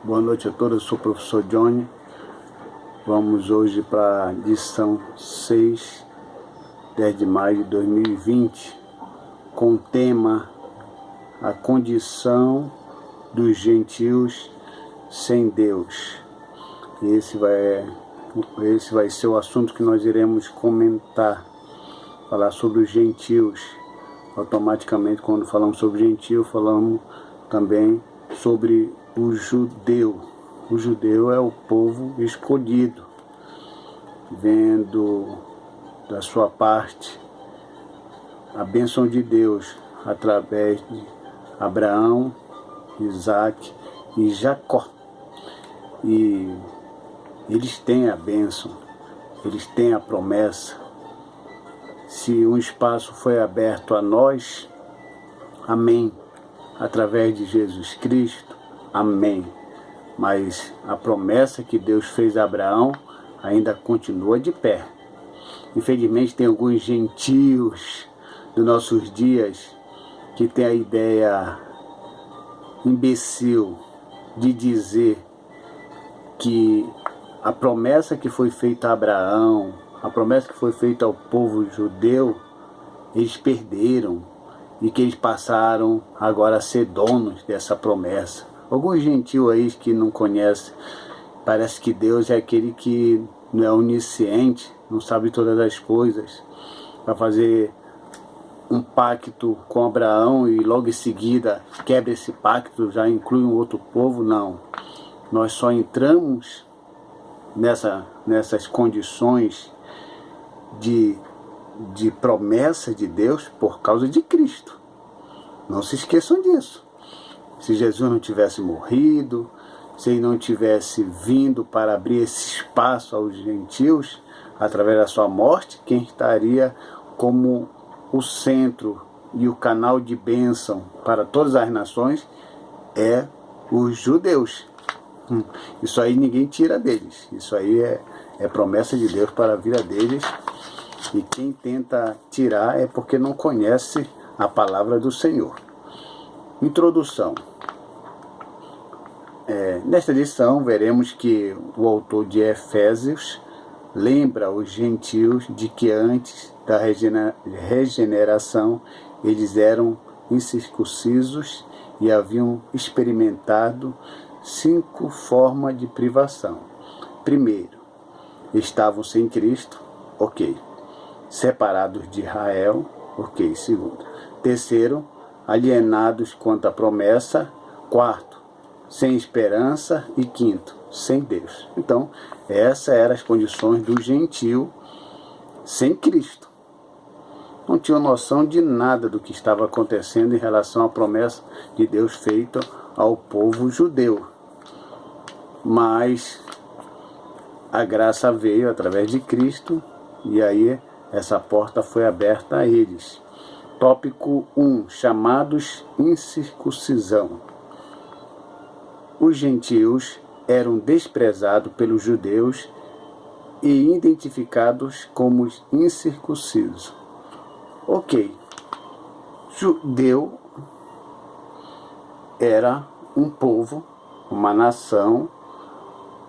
Boa noite a todos, eu sou o professor Johnny. Vamos hoje para a lição 6, 10 de maio de 2020, com o tema A Condição dos Gentios sem Deus. Esse vai ser o assunto que nós iremos comentar, falar sobre os gentios. Automaticamente, quando falamos sobre gentio, falamos também sobre o judeu. O judeu é o povo escolhido, vendo da sua parte a bênção de Deus através de Abraão, Isaac e Jacó. E eles têm a bênção, eles têm a promessa. Se um espaço foi aberto a nós, amém. Através de Jesus Cristo, amém. Mas a promessa que Deus fez a Abraão ainda continua de pé. Infelizmente tem alguns gentios dos nossos dias que têm a ideia imbecil de dizer que a promessa que foi feita a Abraão, a promessa que foi feita ao povo judeu, eles perderam e que eles passaram agora a ser donos dessa promessa. Alguns gentios aí que não conhecem, parece que Deus é aquele que não é onisciente, não sabe todas as coisas, para fazer um pacto com Abraão e logo em seguida quebra esse pacto, já inclui um outro povo. Não, nós só entramos nessas condições de promessa de Deus por causa de Cristo. Não se esqueçam disso. Se Jesus não tivesse morrido, se ele não tivesse vindo para abrir esse espaço aos gentios através da sua morte, quem estaria como o centro e o canal de bênção para todas as nações é os judeus. Isso aí ninguém tira deles. Isso aí é promessa de Deus para a vida deles. E quem tenta tirar é porque não conhece a palavra do Senhor. Introdução. Nesta lição veremos que o autor de Efésios lembra os gentios de que antes da regeneração eles eram incircuncisos e haviam experimentado 5 formas de privação. Primeiro, estavam sem Cristo, ok. Separados de Israel, ok. Segundo. Terceiro, alienados quanto à promessa. Quarto, sem esperança. E quinto, sem Deus. Então, essas eram as condições do gentio sem Cristo. Não tinham noção de nada do que estava acontecendo em relação à promessa de Deus feita ao povo judeu. Mas a graça veio através de Cristo e aí essa porta foi aberta a eles. Tópico 1. Chamados incircuncisão. Os gentios eram desprezados pelos judeus e identificados como incircuncisos. Ok. Judeu era um povo, uma nação,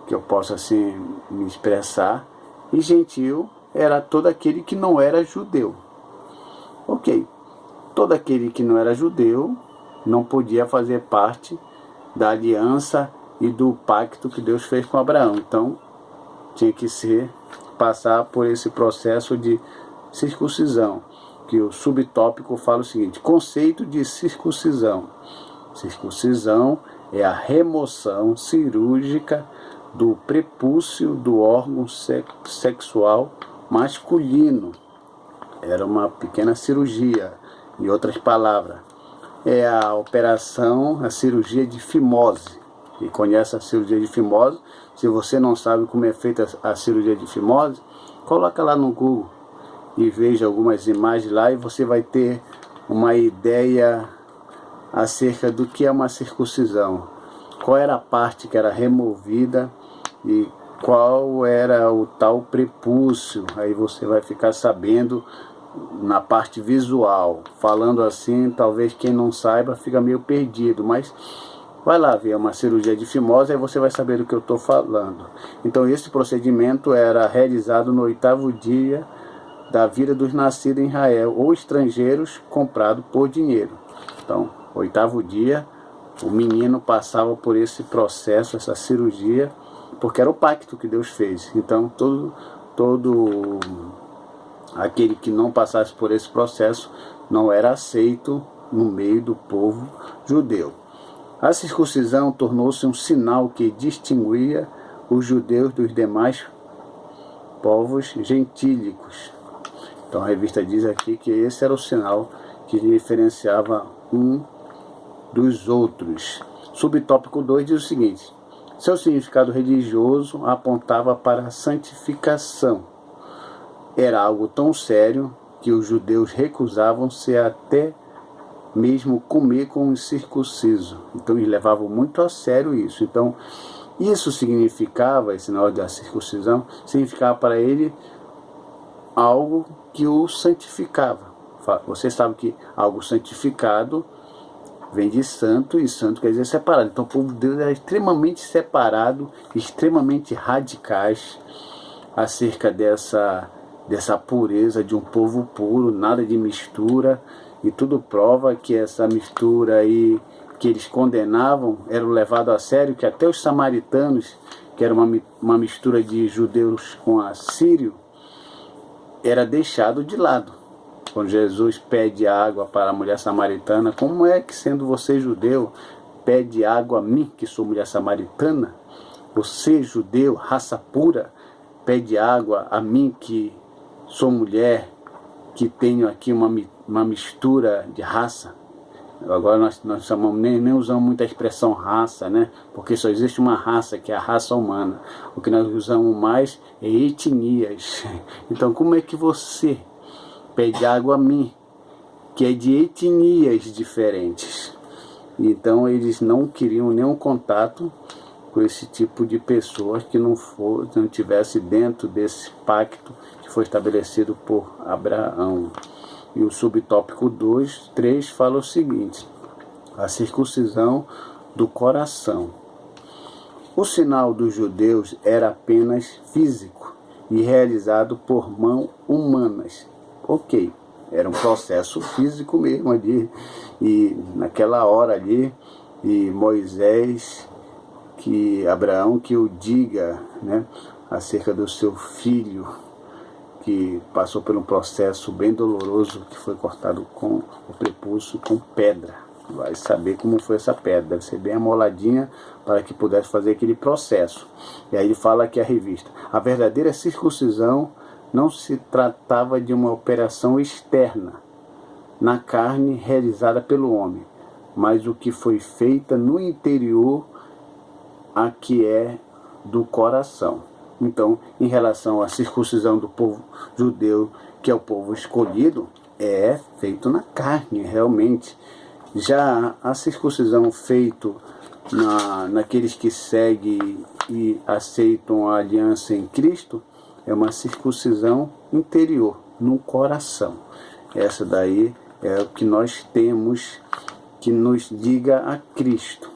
que eu posso assim me expressar, e gentio era todo aquele que não era judeu. Ok. Todo aquele que não era judeu não podia fazer parte da aliança e do pacto que Deus fez com Abraão. Então, tinha que passar por esse processo de circuncisão, que o subtópico fala o seguinte: conceito de circuncisão. Circuncisão é a remoção cirúrgica do prepúcio do órgão sexual masculino. Era uma pequena cirurgia. Em outras palavras, é a operação, a cirurgia de fimose. E conhece a cirurgia de fimose? Se você não sabe como é feita a cirurgia de fimose, coloca lá no Google e veja algumas imagens lá e você vai ter uma ideia acerca do que é uma circuncisão. Qual era a parte que era removida e qual era o tal prepúcio. Aí você vai ficar sabendo na parte visual. Falando assim, talvez quem não saiba fica meio perdido, mas Vai lá ver uma cirurgia de fimose e você vai saber do que eu estou falando. Então esse procedimento era realizado no 8º dia da vida dos nascidos em Israel ou estrangeiros comprado por dinheiro. Então, 8º dia, o menino passava por esse processo, essa cirurgia, porque era o pacto que Deus fez. Então todo aquele que não passasse por esse processo não era aceito no meio do povo judeu. A circuncisão tornou-se um sinal que distinguia os judeus dos demais povos gentílicos. Então a revista diz aqui que esse era o sinal que diferenciava um dos outros. Subtópico 2 diz o seguinte: seu significado religioso apontava para a santificação. Era algo tão sério que os judeus recusavam-se até mesmo comer com um circunciso. Então eles levavam muito a sério isso. Então isso significava, esse sinal da circuncisão, significava para ele algo que o santificava. Você sabe que algo santificado vem de santo, e santo quer dizer separado. Então o povo de Deus era extremamente separado, extremamente radicais acerca dessa pureza de um povo puro, nada de mistura, e tudo prova que essa mistura aí que eles condenavam era levado a sério, que até os samaritanos, que era uma mistura de judeus com assírio, era deixado de lado. Quando Jesus pede água para a mulher samaritana, como é que, sendo você judeu, pede água a mim, que sou mulher samaritana? Você, judeu, raça pura, pede água a mim, que sou mulher, que tenho aqui uma mistura de raça? Agora nós chamamos, nem usamos muito a expressão raça, né? Porque só existe uma raça, que é a raça humana. O que nós usamos mais é etnias. Então como é que você pede água a mim, que é de etnias diferentes? Então eles não queriam nenhum contato com esse tipo de pessoas que não tivesse dentro desse pacto que foi estabelecido por Abraão. E o subtópico 3 fala o seguinte: a circuncisão do coração. O sinal dos judeus era apenas físico e realizado por mãos humanas. Ok, era um processo físico mesmo ali, e naquela hora ali, e Moisés, que Abraão que o diga, né, acerca do seu filho, que passou por um processo bem doloroso, que foi cortado com o prepúcio com pedra. Vai saber como foi essa pedra, deve ser bem amoladinha para que pudesse fazer aquele processo. E aí ele fala aqui a revista: a verdadeira circuncisão não se tratava de uma operação externa na carne realizada pelo homem, mas o que foi feita no interior, a que é do coração. Então, em relação à circuncisão do povo judeu, que é o povo escolhido, é feito na carne, realmente. Já a circuncisão feita naqueles que seguem e aceitam a aliança em Cristo, é uma circuncisão interior, no coração. Essa daí é o que nós temos que nos liga a Cristo.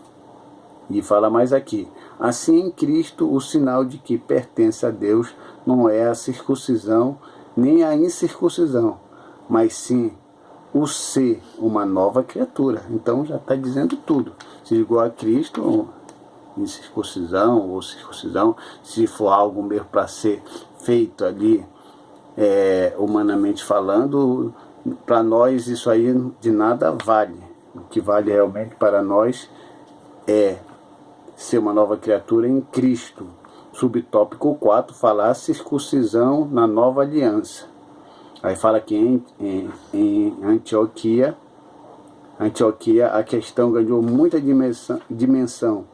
E fala mais aqui: assim, em Cristo, o sinal de que pertence a Deus não é a circuncisão nem a incircuncisão, mas sim o ser uma nova criatura. Então já está dizendo tudo. Se igual a Cristo, incircuncisão ou circuncisão, se for algo mesmo para ser feito ali, humanamente falando, para nós isso aí de nada vale. O que vale realmente para nós é ser uma nova criatura em Cristo. Subtópico 4 fala a circuncisão na nova aliança. Aí fala que em Antioquia a questão ganhou muita dimensão,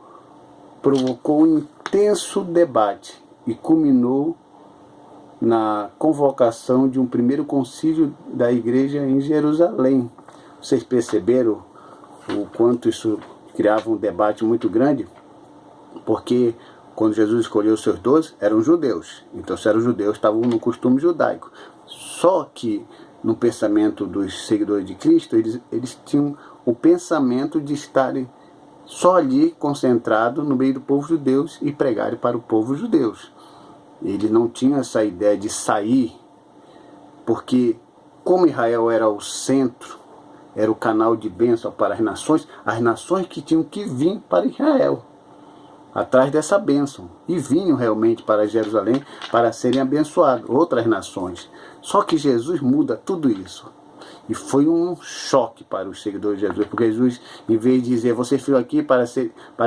provocou um intenso debate e culminou na convocação de um primeiro concílio da igreja em Jerusalém. Vocês perceberam o quanto isso criava um debate muito grande? Porque quando Jesus escolheu os seus 12, eram judeus. Então, se eram judeus, estavam no costume judaico. Só que, no pensamento dos seguidores de Cristo, eles tinham o pensamento de estarem só ali concentrado no meio do povo judeu e pregarem para o povo judeu. Ele não tinha essa ideia de sair, porque como Israel era o centro, era o canal de bênção para as nações que tinham que vir para Israel, atrás dessa bênção, e vinham realmente para Jerusalém para serem abençoados, outras nações. Só que Jesus muda tudo isso. E foi um choque para os seguidores de Jesus, porque Jesus, em vez de dizer, vocês ficam aqui para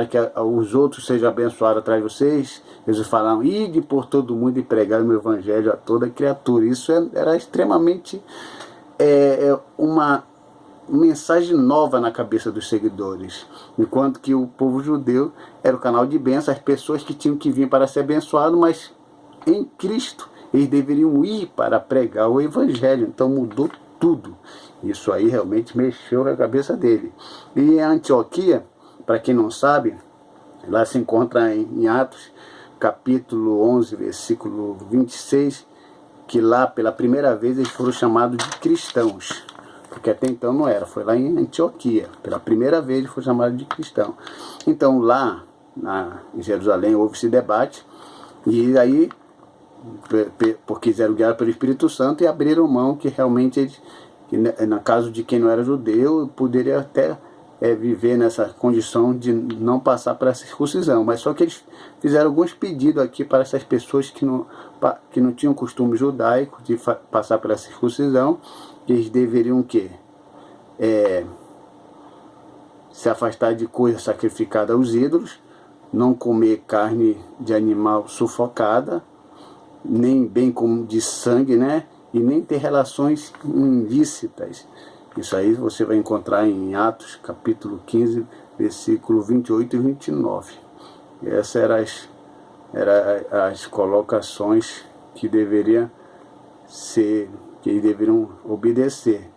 que os outros sejam abençoados atrás de vocês, Jesus falava, ide por todo mundo e pregar o meu evangelho a toda criatura. Isso era extremamente uma mensagem nova na cabeça dos seguidores, enquanto que o povo judeu era o canal de bênção, as pessoas que tinham que vir para ser abençoados, mas em Cristo eles deveriam ir para pregar o evangelho. Então mudou tudo. Isso aí realmente mexeu com a cabeça dele. E a Antioquia, para quem não sabe, lá se encontra em Atos, capítulo 11, versículo 26, que lá pela primeira vez eles foram chamados de cristãos, porque até então não era, foi lá em Antioquia, pela primeira vez eles foram chamados de cristão. Então lá em Jerusalém houve esse debate, e aí porque quiseram guiar pelo Espírito Santo e abriram mão que realmente eles, no caso de quem não era judeu, poderia até viver nessa condição de não passar pela circuncisão, mas só que eles fizeram alguns pedidos aqui para essas pessoas que não tinham costume judaico de passar pela circuncisão, que eles deveriam o quê? Se afastar de coisas sacrificadas aos ídolos, não comer carne de animal sufocada, nem bem como de sangue, né? E nem ter relações ilícitas. Isso aí você vai encontrar em Atos, capítulo 15, versículo 28 e 29. Essas eram as colocações que deveriam ser, que eles deveriam obedecer.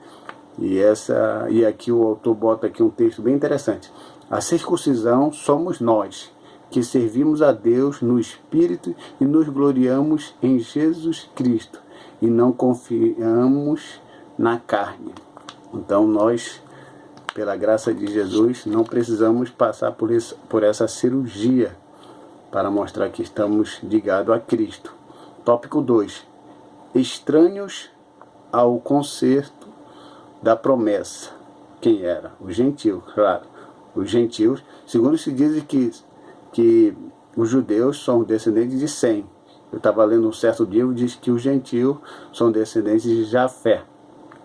E aqui o autor bota aqui um texto bem interessante. A circuncisão somos nós, que servimos a Deus no Espírito e nos gloriamos em Jesus Cristo, e não confiamos na carne. Então nós, pela graça de Jesus, não precisamos passar por essa cirurgia para mostrar que estamos ligados a Cristo. Tópico 2. Estranhos ao concerto da promessa. Quem era? Os gentios, claro. Os gentios, segundo se diz que os judeus são descendentes de Sem. Eu estava lendo um certo livro, diz que os gentios são descendentes de Jafé.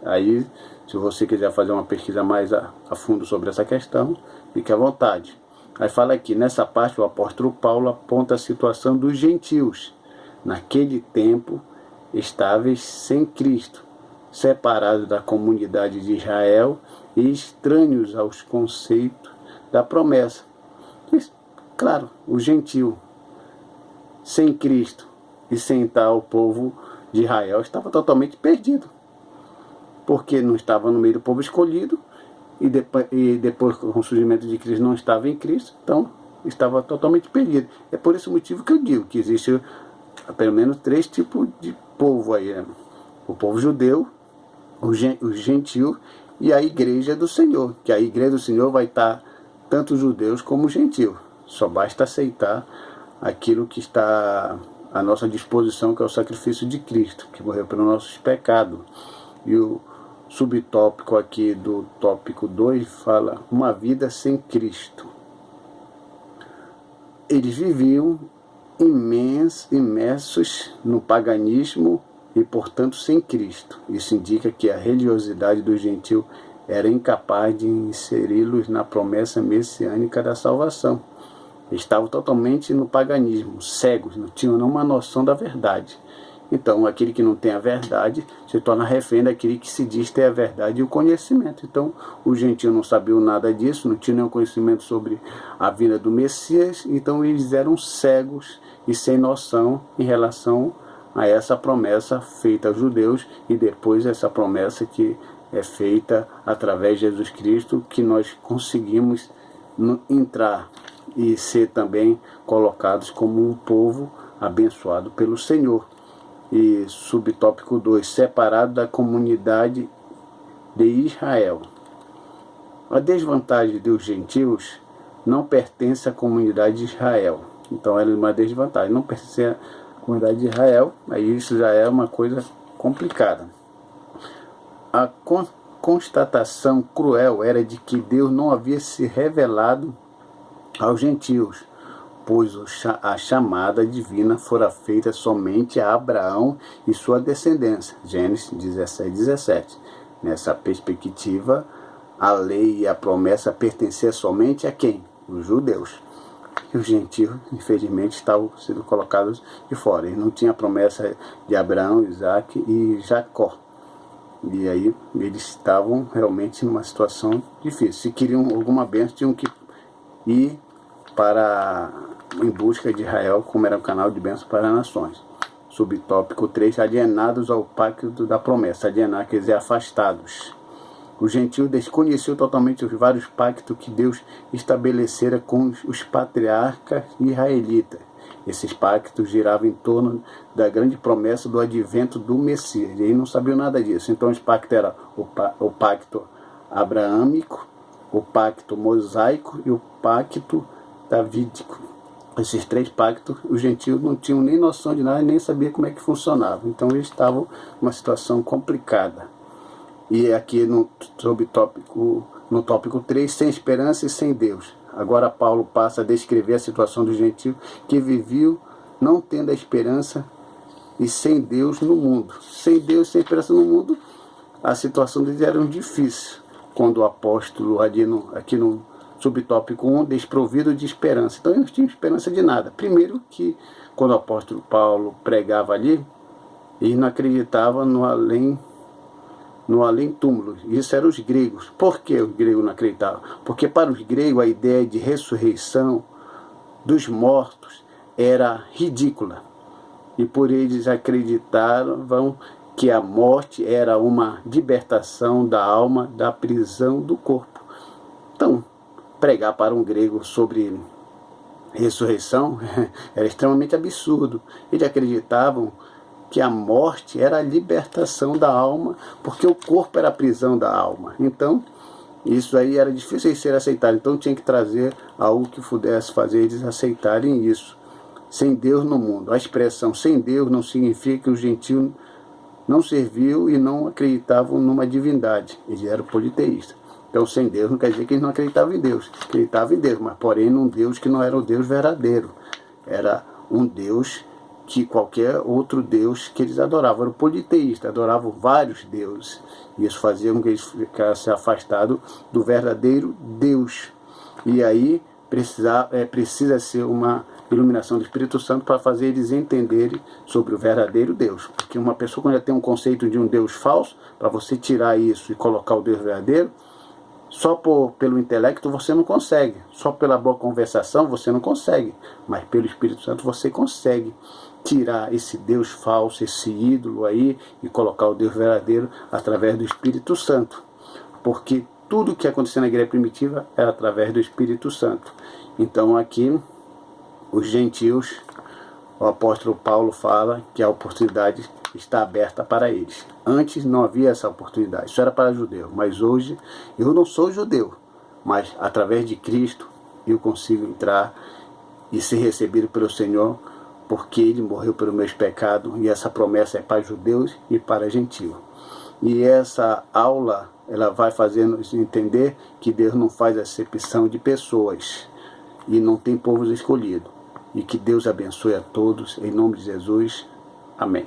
Aí, se você quiser fazer uma pesquisa mais a fundo sobre essa questão, fique à vontade. Aí fala aqui, nessa parte o apóstolo Paulo aponta a situação dos gentios, naquele tempo estáveis sem Cristo, separados da comunidade de Israel e estranhos aos conceitos da promessa. Claro, o gentio, sem Cristo e sem tal povo de Israel, estava totalmente perdido, porque não estava no meio do povo escolhido, e depois com o surgimento de Cristo não estava em Cristo, então estava totalmente perdido. É por esse motivo que eu digo que existe pelo menos 3 tipos de povo aí, né? O povo judeu, o gentio e a igreja do Senhor, que a igreja do Senhor vai estar tanto judeus como gentios. Só basta aceitar aquilo que está à nossa disposição, que é o sacrifício de Cristo, que morreu pelos nossos pecados. E o subtópico aqui do tópico 2 fala uma vida sem Cristo. Eles viviam imersos no paganismo e, portanto, sem Cristo. Isso indica que a religiosidade do gentio era incapaz de inseri-los na promessa messiânica da salvação. Estavam totalmente no paganismo, cegos, não tinham nenhuma noção da verdade. Então, aquele que não tem a verdade se torna refém daquele que se diz ter a verdade e o conhecimento. Então, os gentios não sabiam nada disso, não tinham nenhum conhecimento sobre a vinda do Messias, então eles eram cegos e sem noção em relação a essa promessa feita aos judeus, e depois essa promessa que é feita através de Jesus Cristo, que nós conseguimos entrar e ser também colocados como um povo abençoado pelo Senhor. E subtópico 2, separado da comunidade de Israel. A desvantagem dos gentios não pertence à comunidade de Israel. Então era uma desvantagem, não pertence à comunidade de Israel, aí isso já é uma coisa complicada. A constatação cruel era de que Deus não havia se revelado aos gentios, pois a chamada divina fora feita somente a Abraão e sua descendência. Gênesis 17:17. Nessa perspectiva, a lei e a promessa pertenciam somente a quem? Os judeus. E os gentios, infelizmente, estavam sendo colocados de fora. Eles não tinham a promessa de Abraão, Isaac e Jacó. E aí eles estavam realmente numa situação difícil. Se queriam alguma bênção, tinham que ir em busca de Israel, como era um canal de bênção para as nações. Subtópico 3, alienados ao pacto da promessa. Alienar quer dizer afastados. Os gentios desconheciam totalmente os vários pactos que Deus estabelecera com os patriarcas israelitas. Esses pactos giravam em torno da grande promessa do advento do Messias. E eles não sabiam nada disso. Então os pactos eram o pacto abraâmico, o pacto mosaico e o pacto davídico. Esses 3 pactos, os gentios não tinham nem noção de nada, nem sabiam como é que funcionava. Então eles estavam numa situação complicada. E aqui no tópico 3, sem esperança e sem Deus. Agora Paulo passa a descrever a situação dos gentios que viviam não tendo a esperança e sem Deus no mundo. Sem Deus, sem esperança no mundo, a situação deles era difícil. Quando o apóstolo, aqui no subtópico 1, desprovido de esperança. Então eles não tinham esperança de nada. Primeiro que quando o apóstolo Paulo pregava ali, eles não acreditavam no além-túmulo. Isso eram os gregos. Por que os gregos não acreditavam? Porque para os gregos a ideia de ressurreição dos mortos era ridícula. E por eles acreditavam que a morte era uma libertação da alma da prisão do corpo. Então, pregar para um grego sobre ressurreição era extremamente absurdo. Eles acreditavam que a morte era a libertação da alma, porque o corpo era a prisão da alma. Então, isso aí era difícil de ser aceitado. Então, tinha que trazer algo que pudesse fazer eles aceitarem isso. Sem Deus no mundo. A expressão sem Deus não significa que os gentios não serviam e não acreditavam numa divindade. Eles eram politeístas. Então, sem Deus não quer dizer que eles não acreditavam em Deus. Acreditavam em Deus, mas porém num Deus que não era o Deus verdadeiro. Era um Deus que qualquer outro Deus que eles adoravam. Eram politeístas, adoravam vários deuses. E isso fazia com que eles ficassem afastados do verdadeiro Deus. E aí precisa ser uma iluminação do Espírito Santo para fazer eles entenderem sobre o verdadeiro Deus. Porque uma pessoa, quando já tem um conceito de um Deus falso, para você tirar isso e colocar o Deus verdadeiro, só pelo intelecto você não consegue. Só pela boa conversação você não consegue. Mas pelo Espírito Santo você consegue tirar esse Deus falso, esse ídolo aí, e colocar o Deus verdadeiro através do Espírito Santo. Porque tudo que aconteceu na igreja primitiva era através do Espírito Santo. Então aqui, os gentios, o apóstolo Paulo fala que a oportunidade está aberta para eles. Antes não havia essa oportunidade, isso era para judeu. Mas hoje, eu não sou judeu, mas através de Cristo eu consigo entrar e ser recebido pelo Senhor, porque Ele morreu pelos meus pecados, e essa promessa é para judeus e para gentios. E essa aula, ela vai fazendo-nos entender que Deus não faz acepção de pessoas, e não tem povos escolhidos. E que Deus abençoe a todos, em nome de Jesus. Amém.